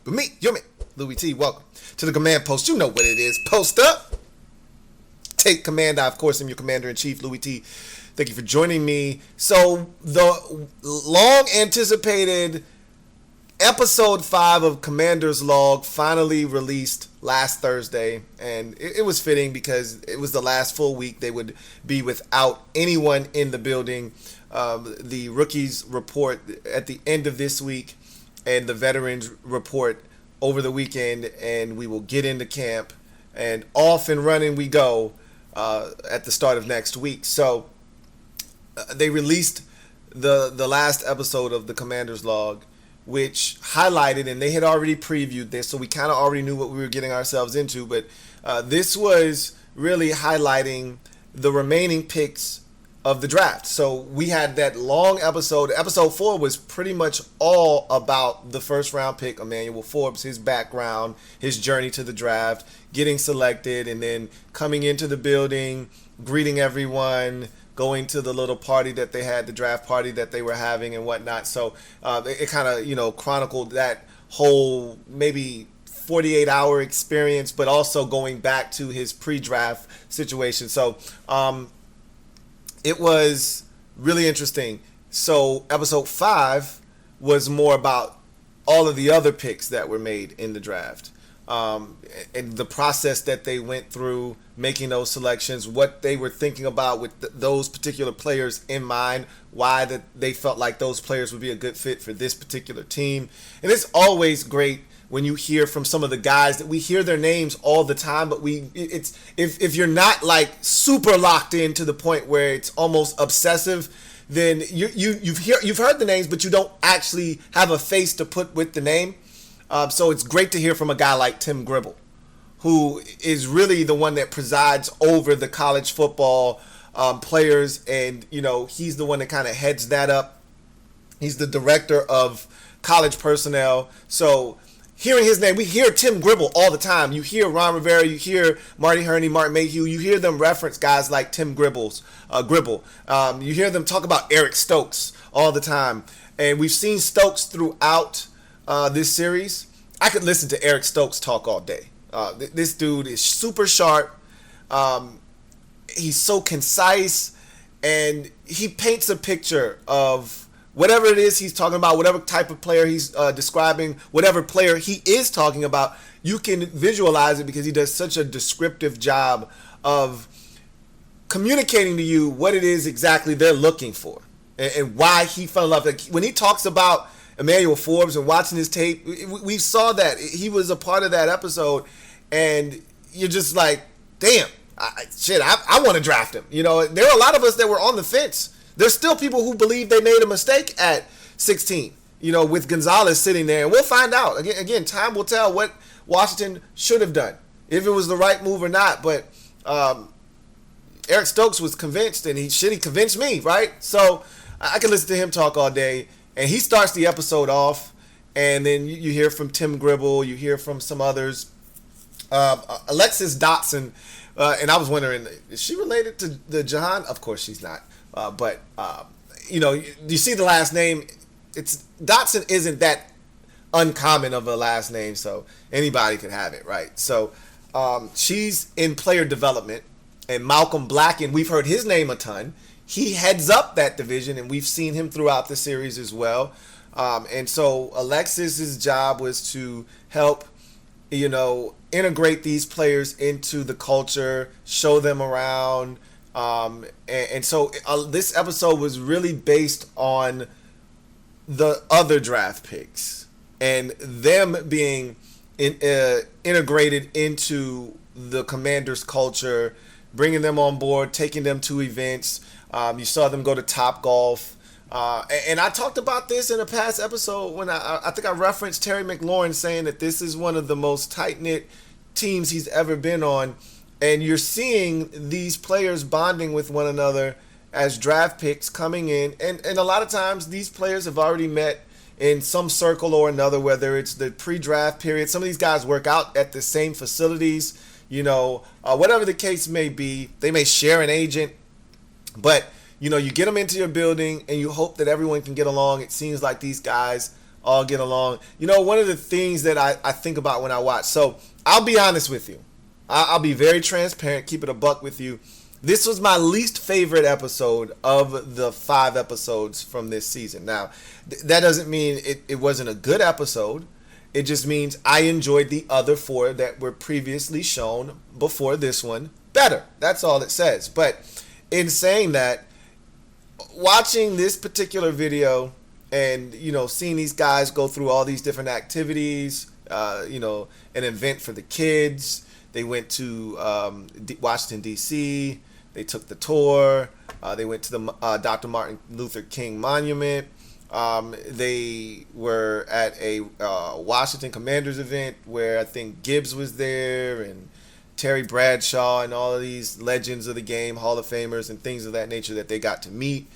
But me, your man, Louie T. Welcome to the command post. You know what it is. Post up. Take command. I, of course, am your commander-in-chief, Louie T. Thank you for joining me. So, the long-anticipated Episode 5 of Commander's Log finally released last Thursday, and it was fitting because it was the last full week they would be without anyone in the building. The rookies report at the end of this week, and the veterans report over the weekend, and we will get into camp, and off and running we go at the start of next week. So they released the last episode of the Commander's Log, which highlighted, and they had already previewed this, so we kind of already knew what we were getting ourselves into, but this was really highlighting the remaining picks of the draft. So we had that long episode. Episode 4 was pretty much all about the first round pick, Emmanuel Forbes, his background, his journey to the draft, getting selected, and then coming into the building, greeting everyone, going to the little party that they had, the draft party that they were having and whatnot. So it kind of, chronicled that whole maybe 48-hour experience, but also going back to his pre-draft situation. So it was really interesting. So episode 5 was more about all of the other picks that were made in the draft. And the process that they went through making those selections, what they were thinking about with those particular players in mind, why that they felt like those players would be a good fit for this particular team. And it's always great when you hear from some of the guys that we hear their names all the time, but it's if you're not like super locked in to the point where it's almost obsessive, then you've heard the names, but you don't actually have a face to put with the name. So it's great to hear from a guy like Tim Gribble, who is really the one that presides over the college football players. And, he's the one that kind of heads that up. He's the director of college personnel. So hearing his name, we hear Tim Gribble all the time. You hear Ron Rivera, you hear Marty Herney, Mark Mayhew. You hear them reference guys like Tim Gribble. You hear them talk about Eric Stokes all the time. And we've seen Stokes throughout this series. I could listen to Eric Stokes talk all day. This dude is super sharp. He's so concise, and he paints a picture of whatever it is he's talking about, whatever type of player he's describing, whatever player he is talking about. You can visualize it because he does such a descriptive job of communicating to you what it is exactly they're looking for and why he fell in love. Like when he talks about Emmanuel Forbes and watching his tape, we saw that he was a part of that episode, and you're just like, damn, I want to draft him. There are a lot of us that were on the fence. There's still people who believe they made a mistake at 16, with Gonzalez sitting there, and we'll find out. Again, time will tell what Washington should have done, if it was the right move or not. But Eric Stokes was convinced, and he convinced me, right? So I can listen to him talk all day. And he starts the episode off, and then you hear from Tim Gribble, you hear from some others. Alexis Dotson, and I was wondering, is she related to the Jahan? Of course she's not. But you see the last name. Dotson isn't that uncommon of a last name, so anybody could have it, right? So she's in player development, and Malcolm Blacken, we've heard his name a ton. He heads up that division, and we've seen him throughout the series as well. And so Alexis's job was to help, integrate these players into the culture, show them around. And so this episode was really based on the other draft picks and them being integrated into the Commanders' culture, bringing them on board, taking them to events. You saw them go to Top Golf. And I talked about this in a past episode when I think I referenced Terry McLaurin saying that this is one of the most tight-knit teams he's ever been on. And you're seeing these players bonding with one another as draft picks coming in. And a lot of times these players have already met in some circle or another, whether it's the pre-draft period. Some of these guys work out at the same facilities, whatever the case may be. They may share an agent. But, you get them into your building and you hope that everyone can get along. It seems like these guys all get along. One of the things that I think about when I watch. So I'll be honest with you. I'll be very transparent, keep it a buck with you. This was my least favorite episode of the 5 episodes from this season. Now, that doesn't mean it wasn't a good episode. It just means I enjoyed the other 4 that were previously shown before this one better. That's all it says. But in saying that, watching this particular video and, seeing these guys go through all these different activities, an event for the kids. They went to Washington, D.C., they took the tour. They went to the Dr. Martin Luther King Monument. They were at a Washington Commanders event where I think Gibbs was there and Terry Bradshaw and all of these legends of the game, Hall of Famers and things of that nature that they got to meet.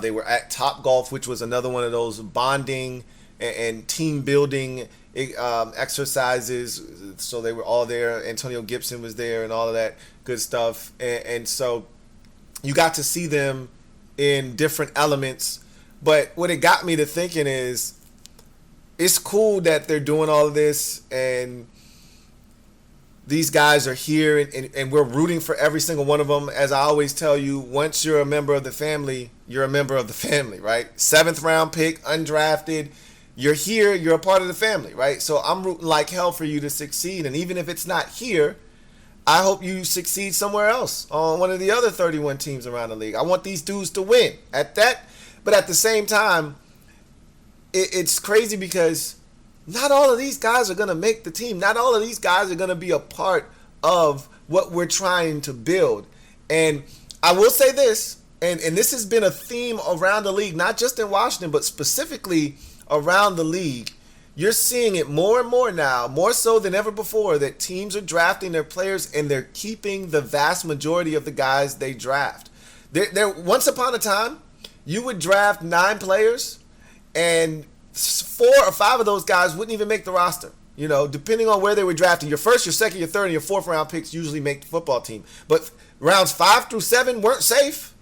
They were at Top Golf, which was another one of those bonding and team building exercises. So they were all there. Antonio Gibson was there and all of that good stuff. And so you got to see them in different elements. But what it got me to thinking is, it's cool that they're doing all of this and these guys are here and we're rooting for every single one of them. As I always tell you, once you're a member of the family, you're a member of the family, right? 7th round pick, undrafted. You're here, you're a part of the family, right? So I'm rooting like hell for you to succeed. And even if it's not here, I hope you succeed somewhere else on one of the other 31 teams around the league. I want these dudes to win but at the same time, it's crazy because not all of these guys are going to make the team. Not all of these guys are going to be a part of what we're trying to build. And I will say this, and this has been a theme around the league, not just in Washington, but specifically around the league. You're seeing it more and more now, more so than ever before, that teams are drafting their players and they're keeping the vast majority of the guys they draft. Once upon a time, you would draft 9 players and 4 or 5 of those guys wouldn't even make the roster. Depending on where they were drafted, your first, your second, your third, and your 4th round picks usually make the football team. But rounds 5 through 7 weren't safe.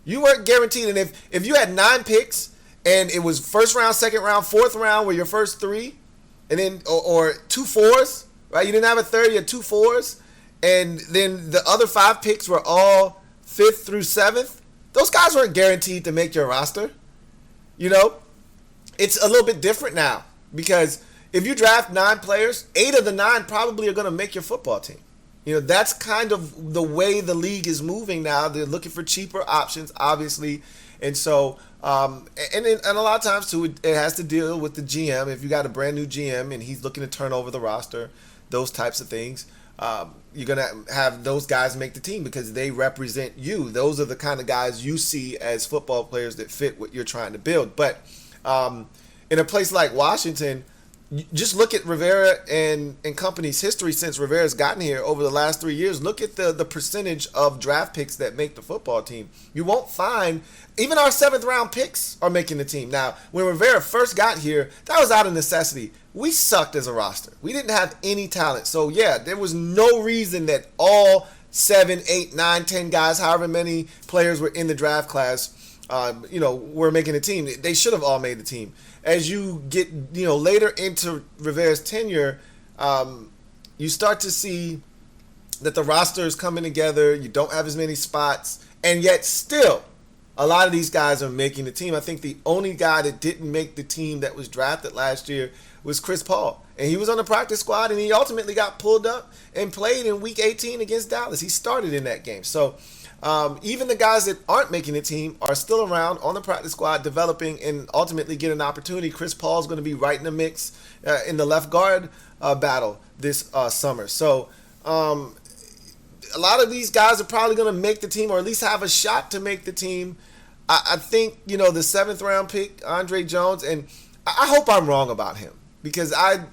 You weren't guaranteed. And if you had 9 picks and it was 1st round, 2nd round, 4th round were your first 3, and then or 2 4s, right? You didn't have a 3rd, you had 2 4s, and then the other 5 picks were all 5th through 7th. Those guys weren't guaranteed to make your roster. It's a little bit different now because if you draft 9 players, 8 of the 9 probably are going to make your football team. That's kind of the way the league is moving now. They're looking for cheaper options, obviously. And so, and a lot of times, too, it has to deal with the GM. If you got a brand new GM and he's looking to turn over the roster, those types of things, you're going to have those guys make the team because they represent you. Those are the kind of guys you see as football players that fit what you're trying to build. But in a place like Washington, just look at Rivera and company's history since Rivera's gotten here over the last 3 years. Look at the percentage of draft picks that make the football team. You won't find, even our 7th round picks are making the team. Now, when Rivera first got here, that was out of necessity. We sucked as a roster. We didn't have any talent. So, yeah, there was no reason that all 7, 8, 9, 10 guys, however many players were in the draft class, were making the team. They should have all made the team. As you get, later into Rivera's tenure, you start to see that the roster is coming together. You don't have as many spots, and yet still, a lot of these guys are making the team. I think the only guy that didn't make the team that was drafted last year was Chris Paul, and he was on the practice squad, and he ultimately got pulled up and played in Week 18 against Dallas. He started in that game, so. Even the guys that aren't making the team are still around on the practice squad developing and ultimately get an opportunity. Chris Paul's going to be right in the mix in the left guard battle this summer. So a lot of these guys are probably going to make the team or at least have a shot to make the team. I think, the 7th round pick, Andre Jones, and I hope I'm wrong about him because I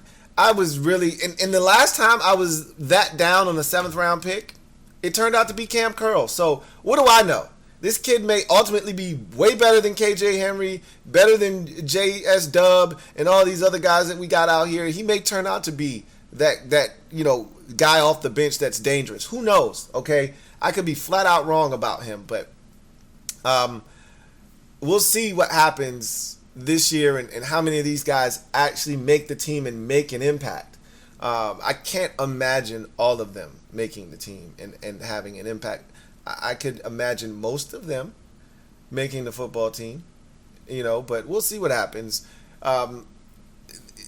was really, in the last time I was that down on the 7th round pick, it turned out to be Cam Curl. So what do I know? This kid may ultimately be way better than KJ Henry, better than J.S. Dub, and all these other guys that we got out here. He may turn out to be that guy off the bench that's dangerous. Who knows? Okay, I could be flat out wrong about him, but we'll see what happens this year, and how many of these guys actually make the team and make an impact. I can't imagine all of them making the team and having an impact. I could imagine most of them making the football team, but we'll see what happens.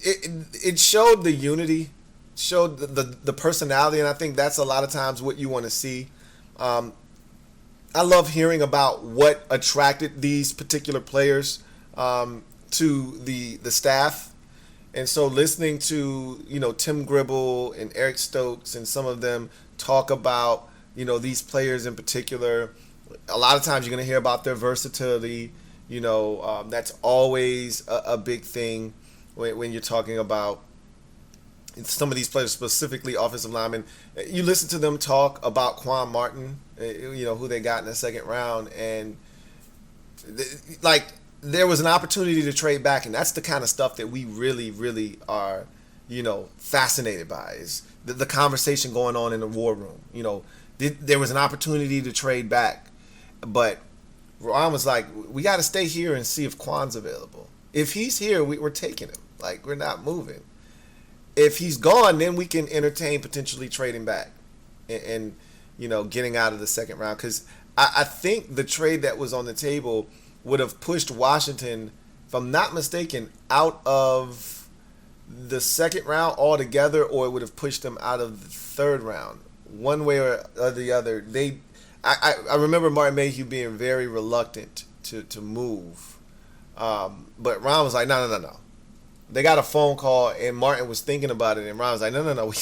It showed the unity, showed the personality, and I think that's a lot of times what you want to see. I love hearing about what attracted these particular players to the staff. And so listening to, Tim Gribble and Eric Stokes and some of them talk about, these players in particular, a lot of times you're going to hear about their versatility. That's always a big thing when you're talking about some of these players, specifically offensive linemen. You listen to them talk about Quan Martin, who they got in the second round, and there was an opportunity to trade back, and that's the kind of stuff that we really, really are, fascinated by, is the conversation going on in the war room. There was an opportunity to trade back, but Ron was like, we got to stay here and see if Quan's available. If he's here, we're taking him. We're not moving. If he's gone, then we can entertain potentially trading back and getting out of the second round. Because I think the trade that was on the table would have pushed Washington, if I'm not mistaken, out of the second round altogether, or it would have pushed them out of the third round. One way or the other. I remember Martin Mayhew being very reluctant to move. But Ron was like, no. They got a phone call, and Martin was thinking about it, and Ron was like, no. We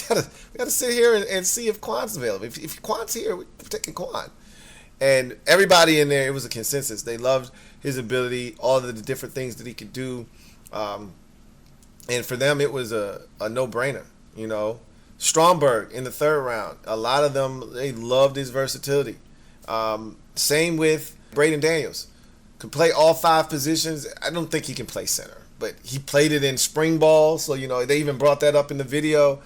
gotta sit here and see if Quan's available. If Quan's here, we're taking Quan. And everybody in there, it was a consensus. They loved his ability, all of the different things that he could do. And for them, it was a no-brainer, Stromberg in the third round. A lot of them, they loved his versatility. Same with Braden Daniels. Could play all 5 positions. I don't think he can play center, but he played it in spring ball, so they even brought that up in the video.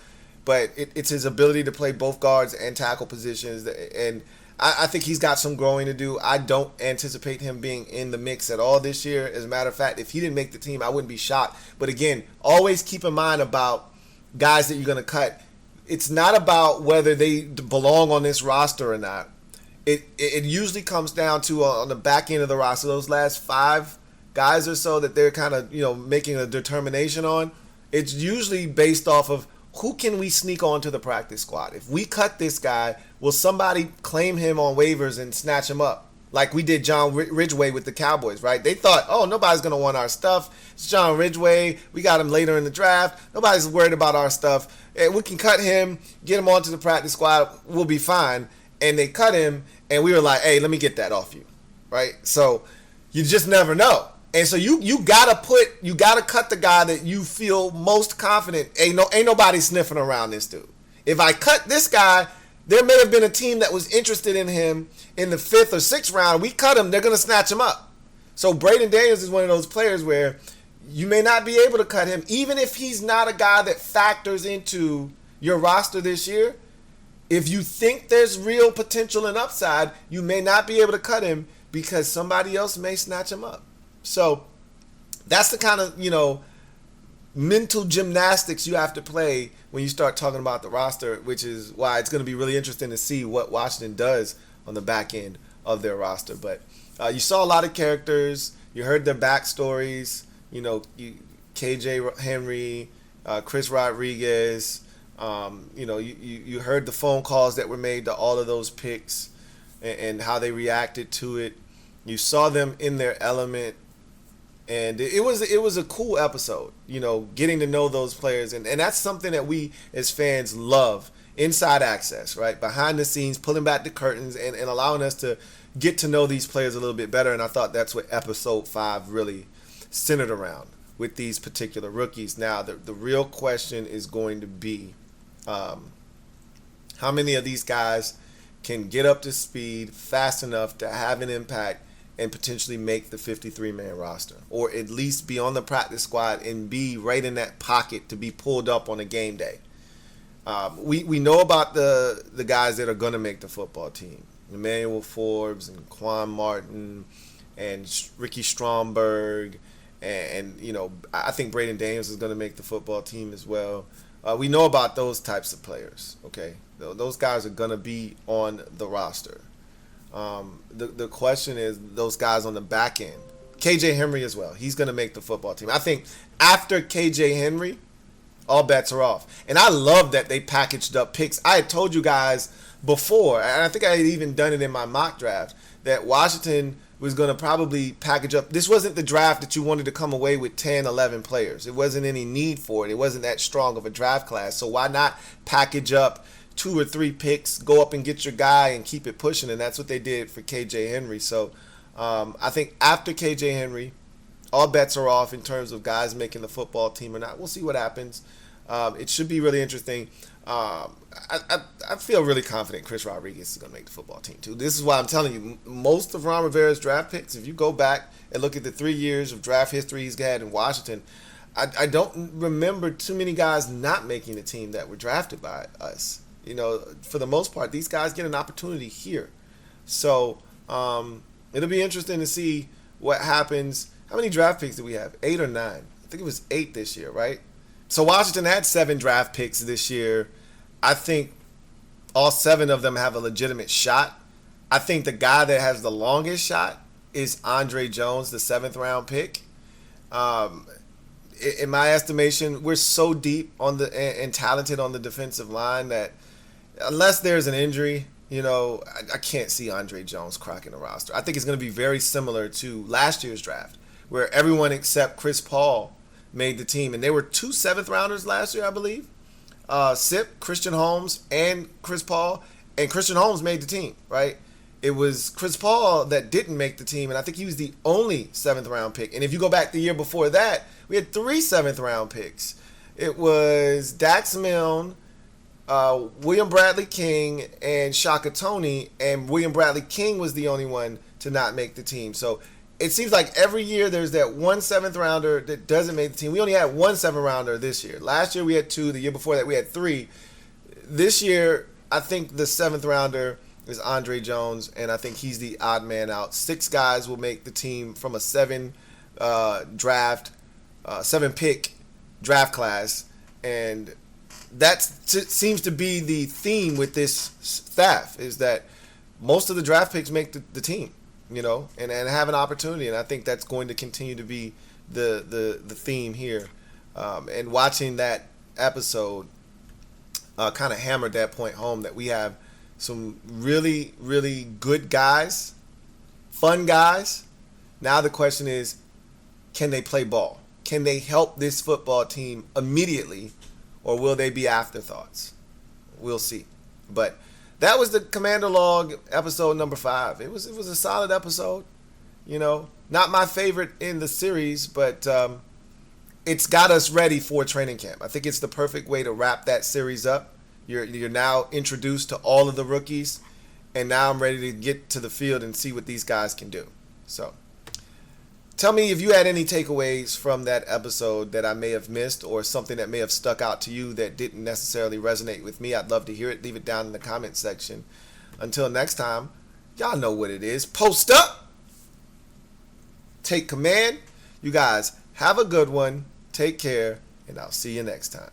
But it's his ability to play both guards and tackle positions, and I think he's got some growing to do. I don't anticipate him being in the mix at all this year. As a matter of fact, if he didn't make the team, I wouldn't be shocked. But again, always keep in mind about guys that you're going to cut. It's not about whether they belong on this roster or not. It usually comes down to on the back end of the roster, those last 5 guys or so that they're kind of making a determination on. It's usually based off of who can we sneak onto the practice squad. If we cut this guy, will somebody claim him on waivers and snatch him up? Like we did John Ridgeway with the Cowboys, right? They thought, nobody's going to want our stuff. It's John Ridgeway. We got him later in the draft. Nobody's worried about our stuff. And we can cut him, get him onto the practice squad. We'll be fine. And they cut him, and we were like, hey, let me get that off you, right? So you just never know. And so you gotta cut the guy that you feel most confident. Ain't nobody sniffing around this dude. If I cut this guy, there may have been a team that was interested in him in the 5th or 6th round. We cut him, they're gonna snatch him up. So Braden Daniels is one of those players where you may not be able to cut him, even if he's not a guy that factors into your roster this year. If you think there's real potential and upside, you may not be able to cut him because somebody else may snatch him up. So that's the kind of, mental gymnastics you have to play when you start talking about the roster, which is why it's going to be really interesting to see what Washington does on the back end of their roster. But you saw a lot of characters. You heard their backstories, KJ Henry, Chris Rodriguez. You heard the phone calls that were made to all of those picks and how they reacted to it. You saw them in their element. And it was a cool episode, getting to know those players. And that's something that we as fans love. Inside access, right? Behind the scenes, pulling back the curtains and allowing us to get to know these players a little bit better. And I thought that's what Episode 5 really centered around with these particular rookies. Now, the real question is going to be how many of these guys can get up to speed fast enough to have an impact and potentially make the 53-man roster, or at least be on the practice squad and be right in that pocket to be pulled up on a game day. We know about the guys that are going to make the football team. Emmanuel Forbes and Quan Martin and Ricky Stromberg and I think Braden Daniels is going to make the football team as well. We know about those types of players. Okay, those guys are going to be on the roster. The question is those guys on the back end. KJ Henry as well. He's going to make the football team. I think after KJ Henry, all bets are off. And I love that they packaged up picks. I had told you guys before, and I think I had even done it in my mock draft, that Washington was going to probably package up. This wasn't the draft that you wanted to come away with 10, 11 players. It wasn't any need for it. It wasn't that strong of a draft class. So why not package up 2 or 3 picks, go up and get your guy and keep it pushing? And that's what they did for KJ Henry. So I think after KJ Henry, all bets are off in terms of guys making the football team or not. We'll see what happens. It should be really interesting. I feel really confident Chris Rodriguez is going to make the football team too. This is why I'm telling you, most of Ron Rivera's draft picks, if you go back and look at the 3 years of draft history he's had in Washington, I don't remember too many guys not making the team that were drafted by us. For the most part, these guys get an opportunity here. So it'll be interesting to see what happens. How many draft picks did we have? 8 or 9? I think it was 8 this year, right? So Washington had 7 draft picks this year. I think all 7 of them have a legitimate shot. I think the guy that has the longest shot is Andre Jones, the 7th round pick. In my estimation, we're so deep on and talented on the defensive line that unless there's an injury, I can't see Andre Jones cracking the roster. I think it's going to be very similar to last year's draft, where everyone except Chris Paul made the team. And there were 2 7th rounders last year, I believe. Sip, Christian Holmes, and Chris Paul. And Christian Holmes made the team, right? It was Chris Paul that didn't make the team, and I think he was the only 7th round pick. And if you go back the year before that, we had 3 7th round picks. It was Dax Milne, William Bradley King, and Shaka Toney, and William Bradley King was the only one to not make the team. So it seems like every year there's that 1 7th rounder that doesn't make the team. We only had 1 7th rounder this year. Last year we had 2. The year before that we had 3. This year, I think the 7th rounder is Andre Jones, and I think he's the odd man out. 6 guys will make the team from a 7 pick draft class, and that seems to be the theme with this staff, is that most of the draft picks make the team, and have an opportunity, and I think that's going to continue to be the theme here. And watching that episode kind of hammered that point home, that we have some really, really good guys, fun guys. Now the question is, can they play ball? Can they help this football team immediately, or will they be afterthoughts? We'll see. But that was the Commander Log episode number 5. It was a solid episode. Not my favorite in the series, but it's got us ready for training camp. I think it's the perfect way to wrap that series up. You're now introduced to all of the rookies, and now I'm ready to get to the field and see what these guys can do. So tell me if you had any takeaways from that episode that I may have missed, or something that may have stuck out to you that didn't necessarily resonate with me. I'd love to hear it. Leave it down in the comment section. Until next time, y'all know what it is. Post up. Take command. You guys have a good one. Take care, and I'll see you next time.